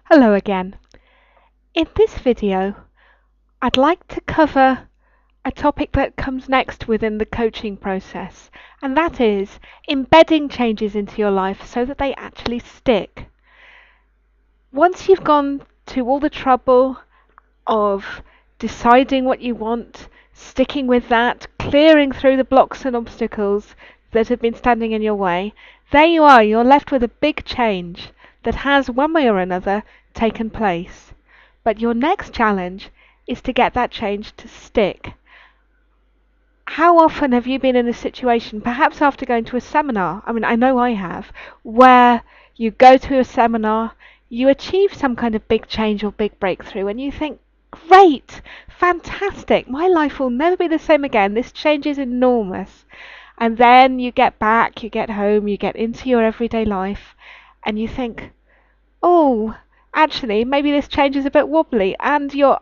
Hello again. In this video, I'd like to cover a topic that comes next within the coaching process, and that is embedding changes into your life so that they actually stick. Once you've gone to all the trouble of deciding what you want, sticking with that, clearing through the blocks and obstacles that have been standing in your way, there you are, you're left with a big change that has, one way or another, taken place. But your next challenge is to get that change to stick. How often have you been in a situation, perhaps after going to a seminar, I know I have, where you go to a seminar, you achieve some kind of big change or big breakthrough, and you think, great, fantastic, my life will never be the same again, this change is enormous. And then you get back, you get home, you get into your everyday life, and you think, oh, actually, maybe this change is a bit wobbly, and your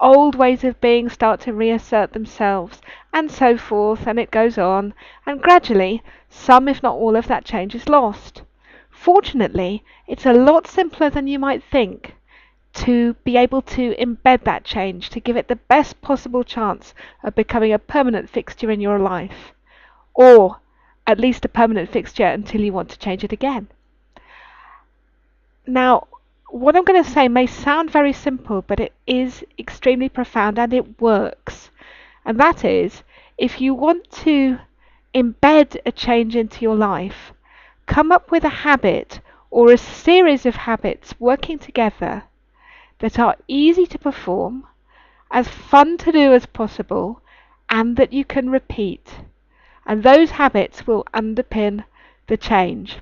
old ways of being start to reassert themselves, and so forth, and it goes on, and gradually, some, if not all, of that change is lost. Fortunately, it's a lot simpler than you might think to be able to embed that change, to give it the best possible chance of becoming a permanent fixture in your life, or at least a permanent fixture until you want to change it again. Now, what I'm going to say may sound very simple, but it is extremely profound and it works. And that is, if you want to embed a change into your life, come up with a habit or a series of habits working together that are easy to perform, as fun to do as possible, and that you can repeat. And those habits will underpin the change.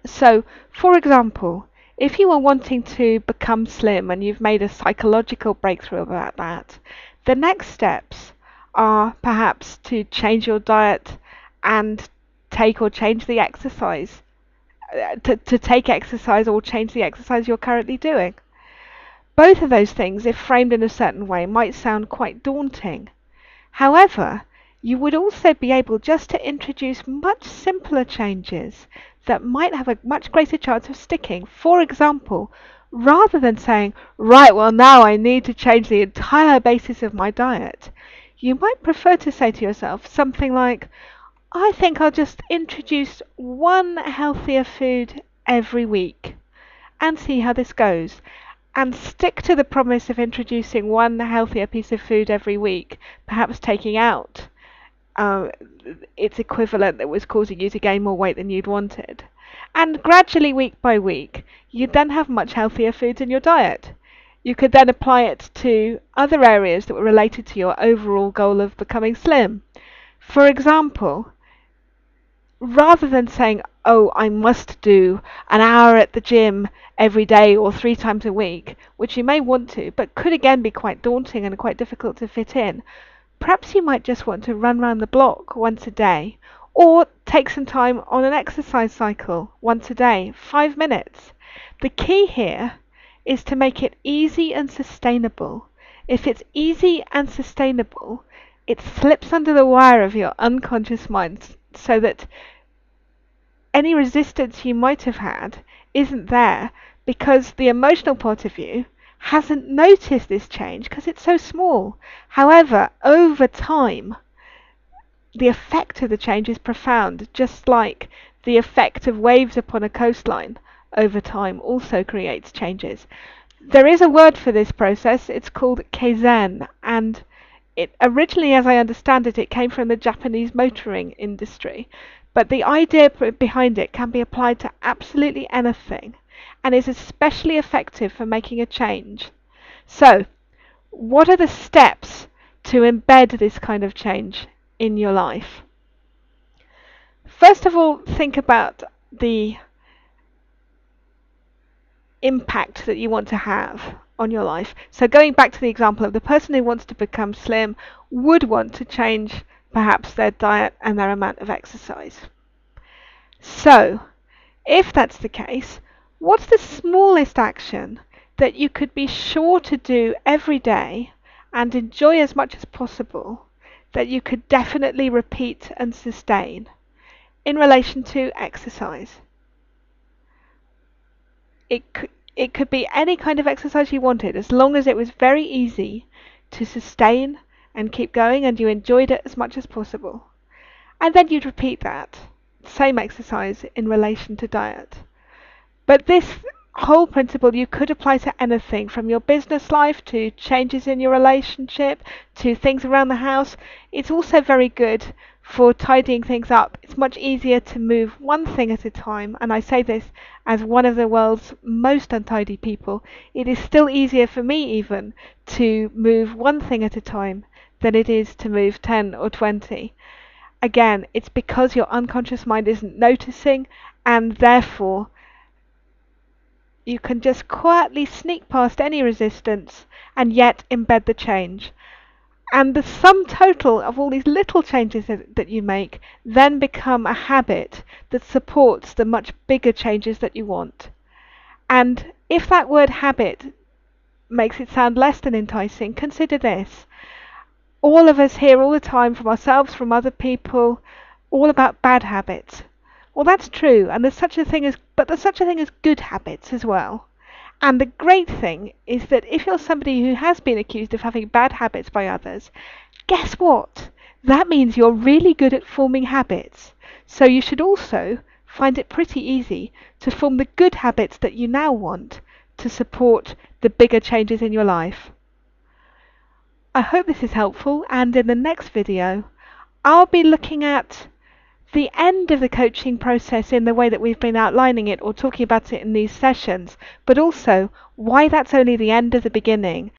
So, for example, if you are wanting to become slim and you've made a psychological breakthrough about that, the next steps are perhaps to change your diet and take or change the exercise, to take exercise or change the exercise you're currently doing. Both of those things, if framed in a certain way, might sound quite daunting. However, you would also be able just to introduce much simpler changes that might have a much greater chance of sticking. For example, rather than saying, right, well, now I need to change the entire basis of my diet, you might prefer to say to yourself something like, I think I'll just introduce one healthier food every week and see how this goes. And stick to the promise of introducing one healthier piece of food every week, perhaps taking out uh, its equivalent that was causing you to gain more weight than you'd wanted. And gradually, week by week, you'd then have much healthier foods in your diet. You could then apply it to other areas that were related to your overall goal of becoming slim. For example, rather than saying, oh, I must do an hour at the gym every day or 3 times a week, which you may want to, but could again be quite daunting and quite difficult to fit in, perhaps you might just want to run round the block once a day, or take some time on an exercise cycle once a day, 5 minutes. The key here is to make it easy and sustainable. If it's easy and sustainable, it slips under the wire of your unconscious mind so that any resistance you might have had isn't there, because the emotional part of you hasn't noticed this change because it's so small. However, over time, the effect of the change is profound, just like the effect of waves upon a coastline over time also creates changes. There is a word for this process, it's called kaizen, and it originally, as I understand it, it came from the Japanese motoring industry. But the idea behind it can be applied to absolutely anything and is especially effective for making a change. So, what are the steps to embed this kind of change in your life? First of all, think about the impact that you want to have on your life. So going back to the example of the person who wants to become slim would want to change perhaps their diet and their amount of exercise. So if that's the case, what's the smallest action that you could be sure to do every day and enjoy as much as possible that you could definitely repeat and sustain in relation to exercise? It could be any kind of exercise you wanted, as long as it was very easy to sustain and keep going and you enjoyed it as much as possible. And then you'd repeat that same exercise in relation to diet. But this whole principle you could apply to anything from your business life to changes in your relationship to things around the house. It's also very good for tidying things up. It's much easier to move one thing at a time, and I say this as one of the world's most untidy people. It is still easier for me even to move one thing at a time than it is to move 10 or 20. Again, it's because your unconscious mind isn't noticing, and therefore you can just quietly sneak past any resistance and yet embed the change. And the sum total of all these little changes that you make then become a habit that supports the much bigger changes that you want. And if that word habit makes it sound less than enticing, consider this. All of us hear all the time from ourselves, from other people, all about bad habits. Well, that's true, and there's such a thing as good habits as well. And the great thing is that if you're somebody who has been accused of having bad habits by others, guess what? That means you're really good at forming habits. So you should also find it pretty easy to form the good habits that you now want to support the bigger changes in your life. I hope this is helpful, and in the next video I'll be looking at the end of the coaching process in the way that we've been outlining it or talking about it in these sessions, but also why that's only the end of the beginning